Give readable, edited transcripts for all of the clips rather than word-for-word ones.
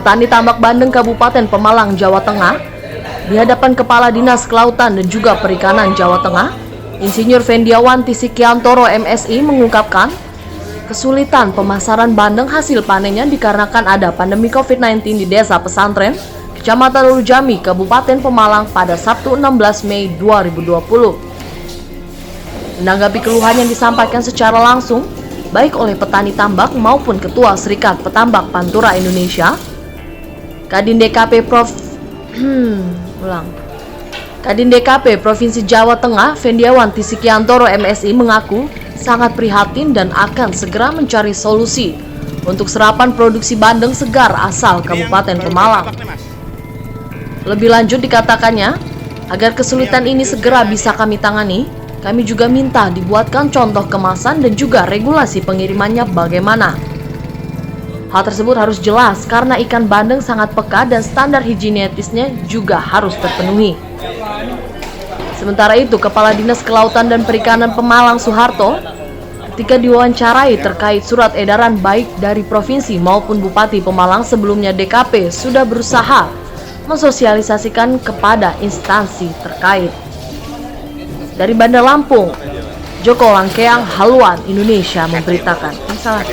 petani tambak Bandeng Kabupaten Pemalang, Jawa Tengah, di hadapan Kepala Dinas Kelautan dan juga Perikanan Jawa Tengah, Insinyur Fendiawan Tisikiantoro MSI mengungkapkan kesulitan pemasaran bandeng hasil panennya dikarenakan ada pandemi COVID-19 di Desa Pesantren, Kecamatan Rujami, Kabupaten Pemalang pada Sabtu 16 Mei 2020. Menanggapi keluhan yang disampaikan secara langsung, baik oleh petani tambak maupun Ketua Serikat Petambak Pantura Indonesia, Kadin DKP Provinsi Jawa Tengah, Fendiawan Tisikiantoro MSI mengaku sangat prihatin dan akan segera mencari solusi untuk serapan produksi bandeng segar asal Kabupaten Pemalang. Lebih lanjut dikatakannya, agar kesulitan ini segera bisa kami tangani, kami juga minta dibuatkan contoh kemasan dan juga regulasi pengirimannya bagaimana. Hal tersebut harus jelas karena ikan bandeng sangat peka dan standar higienisnya juga harus terpenuhi. Sementara itu, Kepala Dinas Kelautan dan Perikanan Pemalang Soeharto, ketika diwawancarai terkait surat edaran baik dari provinsi maupun Bupati Pemalang sebelumnya, DKP sudah berusaha mensosialisasikan kepada instansi terkait. Dari Bandar Lampung, Joko Langkeang, Haluan Indonesia memberitakan. Salah.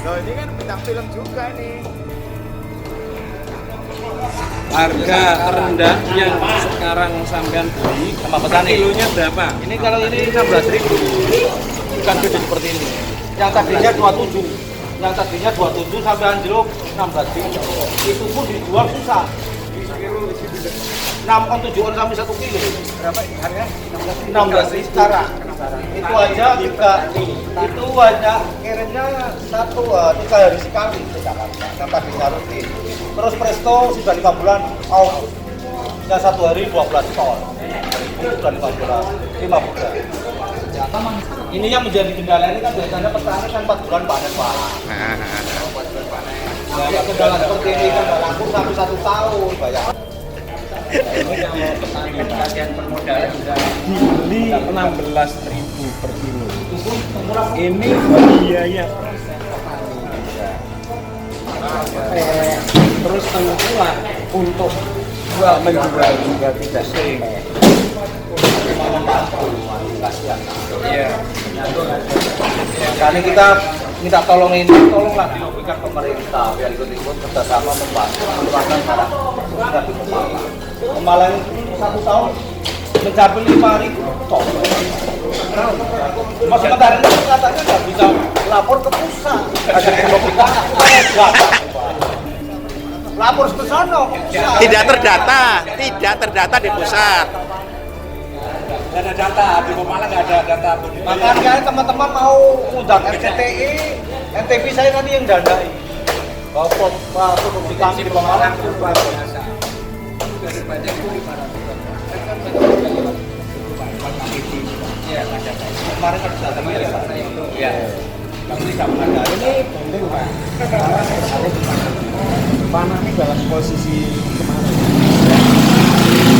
Loh, ini kan bintang film juga nih. Harga terendah yang sekarang sampean beli Sama petani. kilonya berapa? Ini kalau ini 16.000. Bukan gede seperti ini. Yang tadinya 27. Yang tadinya 27 sampai anjlok 16.000. Itu pun dijual susah. 6 on 7 on sampai 1 kilo. Berapa harganya? 16.000 sekarang. Itu aja juga itu aja kirimnya 3 hari sekali ke Jakarta tanpa disarutin. Terus Presto sudah 5 bulan out. Ya 1 hari 12 ton. Itu sudah 5 bulan. Ini yang menjadi kendala ini kan biasanya petani kan 4 bulan panen Pak. Ya kendala seperti ini kan nggak laku sampai 1 tahun bayar. Dibeli 16.000 per kilo. Ini biaya terus tengkulak untuk menjual juga tidak sampai. Iya. Kali kita minta tolonglah diubikan pemerintah biar ikut-ikut kerjasama membantu mengembangkan barang sudah di Pemalang. Pemalang 1 tahun mencapai 5.000 ton. Mas sementara ini katanya nggak bisa lapor ke pusat. Lapor ke sana. Tidak terdata di pusat. Nggak ada data di Pemalang, nggak ada data. Makanya teman-teman mau undang RCTI, NTB saya nanti yang dandai. Bahwa produksi kami di Pemalang itu luar biasa. Kemarin kan sudah datang ya. Kami tidak pernah ada. Ini penting Pak. Panahnya dalam posisi kemarin.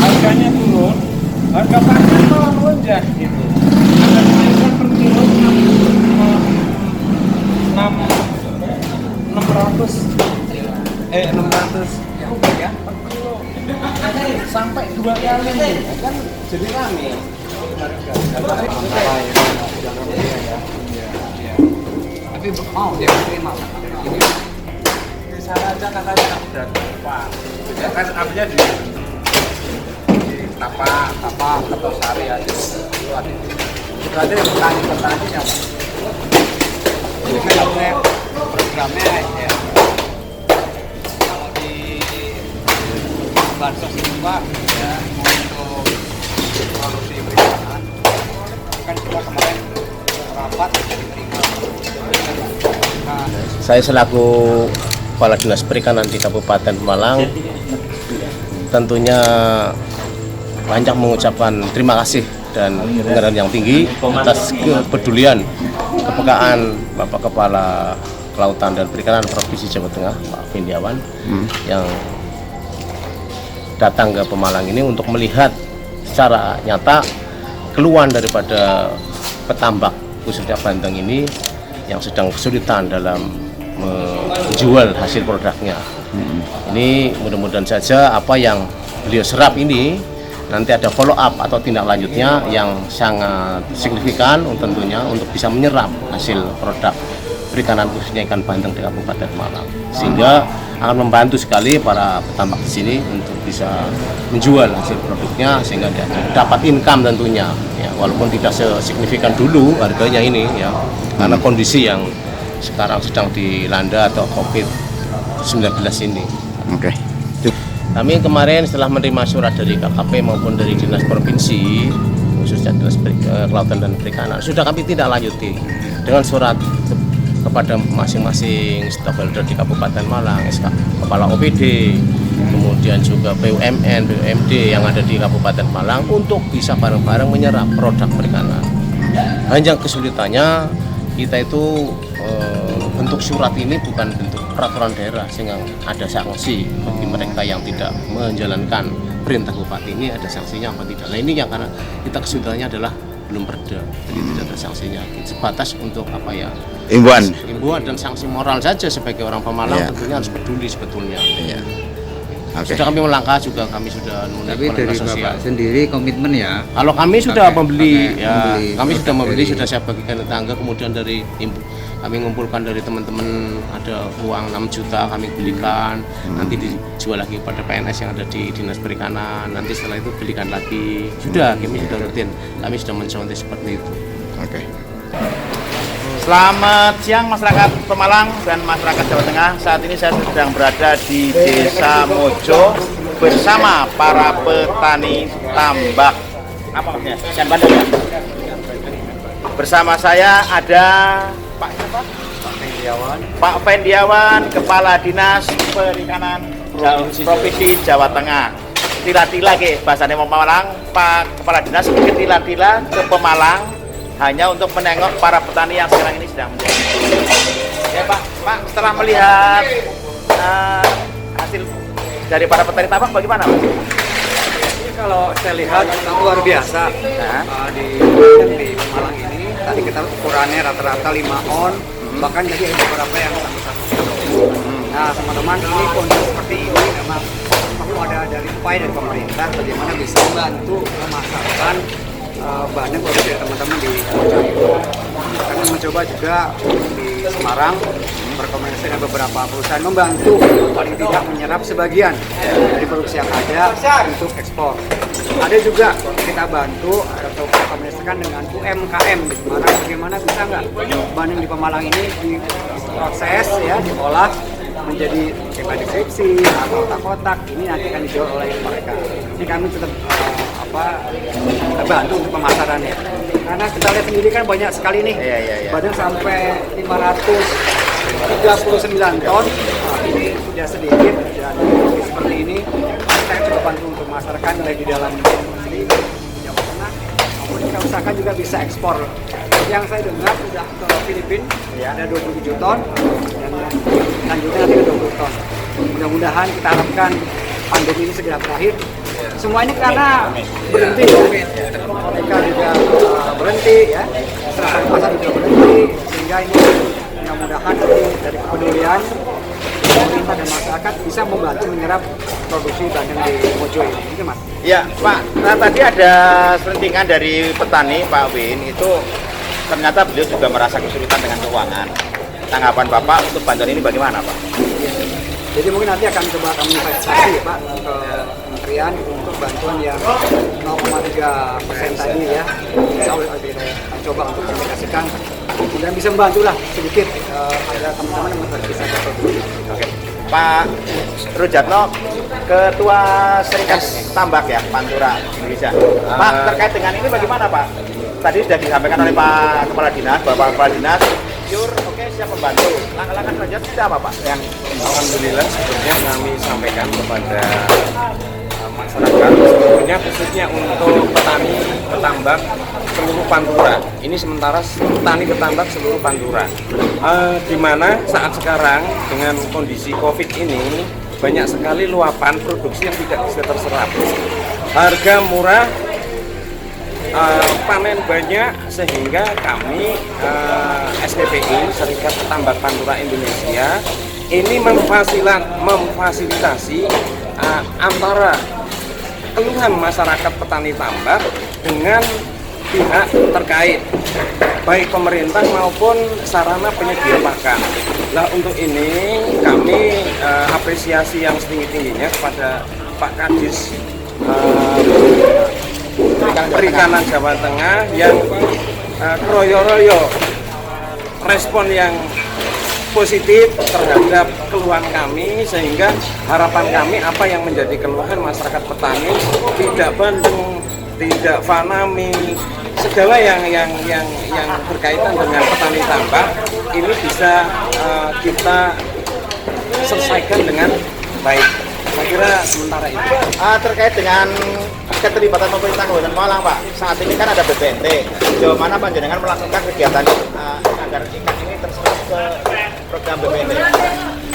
Harganya turun, harga pakan malah melonjak gitu. Harga kenaikan per kilo 600 ya per kilo sampai 2 kali kan jadi rame. Tapi mau dia terima. Di sana aja katanya udah Pak. Ya kan artinya di Tapa, Kertosari aja. Itu ada yang petani-petaninya. Ini kan programnya ya. Kalau di Bansos itu Pak, ya untuk produksi perizinan kan kita kemarin rapat diterima. Nah, Saya selaku Kepala Dinas Perikanan di Kabupaten Pemalang tentunya banyak mengucapkan terima kasih dan penghargaan yang tinggi atas kepedulian, kepekaan Bapak Kepala Kelautan dan Perikanan Provinsi Jawa Tengah, Pak Fendiawan, yang datang ke Pemalang ini untuk melihat secara nyata keluhan daripada petambak khususnya bandeng ini yang sedang kesulitan dalam menjual hasil produknya. Ini mudah-mudahan saja apa yang beliau serap ini nanti ada follow up atau tindak lanjutnya yang sangat signifikan tentunya untuk bisa menyerap hasil produk perikanan khususnya ikan bandeng di Kabupaten Malang, sehingga akan membantu sekali para petambak di sini untuk bisa menjual hasil produknya sehingga dia dapat income tentunya ya, walaupun tidak sesignifikan dulu harganya ini ya, karena kondisi yang sekarang sedang dilanda atau COVID-19 ini. Oke. Kami kemarin setelah menerima surat dari KKP maupun dari Dinas Provinsi, khususnya Dinas Kelautan dan Perikanan, sudah kami tidak lanjuti dengan surat kepada masing-masing stakeholder di Kabupaten Malang, SK, Kepala OPD, kemudian juga BUMN, BUMD yang ada di Kabupaten Malang untuk bisa bareng-bareng menyerap produk perikanan. Hanya kesulitannya kita itu bentuk surat ini bukan bentuk peraturan daerah sehingga ada sanksi bagi mereka yang tidak menjalankan perintah bupati. Ini ada sanksinya apa tidak? Nah ini yang karena kita kesulitannya adalah belum perda, jadi tidak ada sanksinya. Sebatas untuk apa ya? Imbauan dan sanksi moral saja sebagai orang Pemalang tentunya harus peduli sebetulnya. Okay. Sudah kami melangkah juga, kami sudah Tapi dari Bapak sendiri komitmen ya? Kalau kami sudah membeli, kami sudah membeli, dari... sudah saya bagikan tetangga, kemudian dari kami ngumpulkan dari teman-teman ada uang 6 juta kami belikan, nanti dijual lagi pada PNS yang ada di Dinas Perikanan, nanti setelah itu belikan lagi. Sudah, kami sudah rutin, kami sudah mencontoh seperti itu. Oke. Selamat siang masyarakat Pemalang dan masyarakat Jawa Tengah. Saat ini saya sedang berada di Desa Mojo bersama para petani tambak. Apa maksudnya? Ikan bandeng ya? Bersama saya ada Pak siapa? Pak Fendiawan, Kepala Dinas Perikanan Provinsi Jawa Tengah. Tila-tila ke bahasanya Pemalang, Pak Kepala Dinas sedikit tila-tila ke Pemalang hanya untuk menengok para petani yang sekarang ini sedang menjadi. Ya Pak, setelah melihat hasil dari para petani tambak bagaimana Pak? Ini kalau saya lihat luar biasa di Malang ini. Tadi kita ukurannya rata-rata 5 on, bahkan jadi ada beberapa yang sampai 1 kilo. Nah teman-teman, ini kondisi seperti ini memang perlu ada dari upaya dari pemerintah bagaimana bisa membantu memasarkan bandeng produksi dari teman-teman di Mojo itu. Kami mencoba juga di Semarang berkomunikasi dengan beberapa perusahaan membantu paling tidak menyerap sebagian dari produksi yang ada untuk ekspor. Ada juga kita bantu atau kita komunikasikan dengan UMKM di Semarang bagaimana bisa nggak bandeng di Pemalang ini diproses ya, diolah menjadi kayak deskripsi atau kotak-kotak, ini nanti akan dijual oleh mereka. Ini kami tetap bantu untuk pemasarannya. Karena kita lihat sendiri kan banyak sekali nih, bandeng sampai 539 ton. Nah, ini sudah sedikit dan seperti ini saya coba bantu untuk memasarkan baik di dalam negeri Jawa Tengah maupun kita usahakan juga bisa ekspor. Yang saya dengar sudah ke Filipina ada 27 ton dan lanjutnya nanti ke 20 ton. Mudah-mudahan kita harapkan pandemi ini segera berakhir. Semua ini karena berhenti ya. Mereka juga berhenti ya. Serasa pasar juga berhenti sehingga ini mudah-mudahan dari kepedulian pemerintah dan masyarakat bisa membantu menyerap produksi bandeng di Mojo ini. Itu Mas. Ya Pak, nah tadi ada selentingan dari petani Pak Win itu ternyata beliau juga merasa kesulitan dengan keuangan. Tanggapan Bapak untuk bantuan ini bagaimana Pak? Jadi mungkin nanti akan coba kami investasi ya Pak ke kementerian untuk bantuan yang 0,3% tadi ya. Insya Allah kita akan coba untuk komunikasikan dan bisa membantu lah sedikit agar teman-teman yang bisa berproduksi. Oke. Pak Rujatno, Ketua Serikat Tambak ya, Pantura Indonesia. Pak, terkait dengan ini bagaimana Pak? Tadi sudah disampaikan oleh Pak Kepala Dinas, Bapak Kepala Dinas, oke siap membantu. Langkah-langkah selanjutnya sudah apa Pak? Yang alhamdulillah sebetulnya kami sampaikan kepada masyarakat sebenarnya khususnya untuk petani petambak seluruh Pantura. Ini sementara petani petambak seluruh Pantura. Di mana saat sekarang dengan kondisi COVID ini banyak sekali luapan produksi yang tidak bisa terserap. Harga murah, panen banyak, sehingga kami SPPI Serikat Petambak Pantura Indonesia ini memfasilitasi antara keluhan masyarakat petani tambak dengan pihak terkait, baik pemerintah maupun sarana penyedia pakan. Nah, untuk ini kami apresiasi yang setinggi-tingginya kepada Pak Kadis Perikanan Jawa Tengah yang kroyo-royo respon yang positif terhadap keluhan kami, sehingga harapan kami apa yang menjadi keluhan masyarakat petani tidak bandeng, tidak fanami, segala yang berkaitan dengan petani tambak ini bisa kita selesaikan dengan baik. Saya kira sementara itu. Terkait dengan keterlibatan pemerintah Kabupaten Malang, Pak, saat ini kan ada BPNT. Sejauh mana panjenengan melakukan kegiatan agar ikan ini terserap ke program BPNT?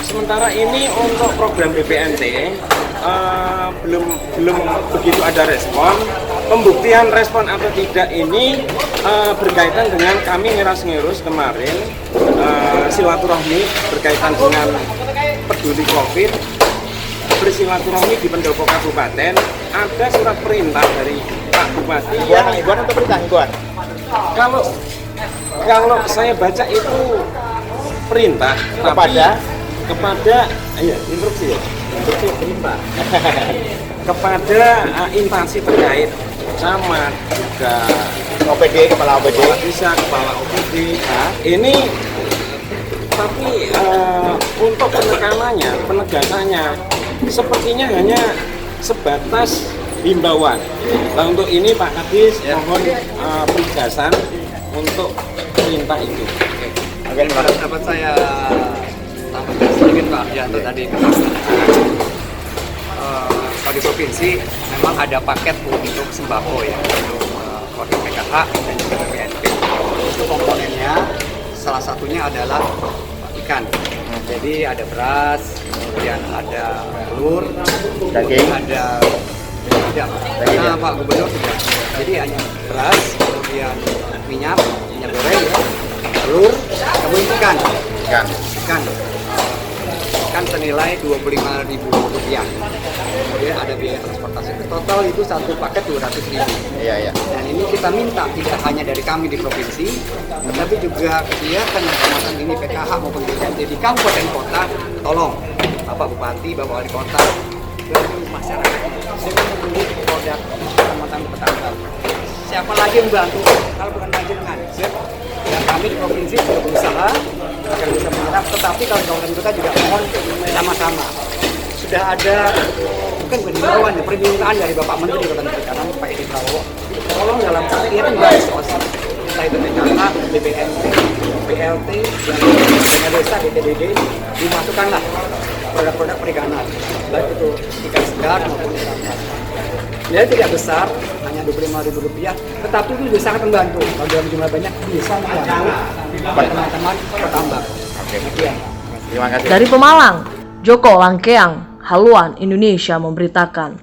Sementara ini untuk program BPNT belum begitu ada respon. Pembuktian respon atau tidak ini berkaitan dengan kami ngeras-ngerus kemarin silaturahmi berkaitan dengan peduli COVID, bersilaturahmi di pendopo kabupaten. Ada surat perintah dari Pak Bupati. Himbauan untuk perintah, himbauan. Kalau saya baca itu perintah kepada instruksi perintah kepada instansi terkait, camat, juga OPD, kepala OPD, kepala OPD. Ini tapi untuk penegasannya sepertinya hanya sebatas himbauan. Nah, untuk ini Pak Kadis mohon penegasan untuk perintah itu. Oke, dapat saya tambahkan sedikit Pak Yanto tadi. Kalau di provinsi memang ada paket untuk sembako ya, untuk kode PKH dan juga BPNT. Untuk komponennya salah satunya adalah ikan. Jadi ada beras, kemudian ada telur, daging, ada nah, Pak Gubernur tidak. Jadi hanya beras, kemudian minyak goreng, telur, kemudian ikan senilai Rp25.000. Kemudian ada biaya transportasi. Total itu satu paket Rp200.000. Iya. Dan ini kita minta tidak hanya dari kami di provinsi, tetapi juga kegiatan yang semacam ini PKH maupun BPNT di kabupaten kota. Tolong Bapak Bupati, Bapak Wali Kota, dan masyarakat dengan membeli produk kecamatan petambak. Siapa lagi yang membantu kalau bukan panjenengan? Dan kami di provinsi juga berusaha agar bisa menyerap, tetapi kalau kabupaten kota juga mohon sama-sama. Sudah ada mungkin himbauan permintaan dari Bapak Menteri Kelautan Perikanan Pak Edi Prabowo, tolong dalam setiap bansos entah itu PKH, BPNT, BLT, dan desa BTDD dimasukkanlah produk-produk perikanan, baik itu ikan segar maupun ikan tawar. Nilai tidak besar, hanya Rp25.000, tetapi itu bisa sangat membantu. Kalau dalam jumlah banyak bisa membantu teman-teman petambak. Oke. Sekian. Terima kasih. Dari Pemalang, Joko Langkeang, Haluan Indonesia memberitakan.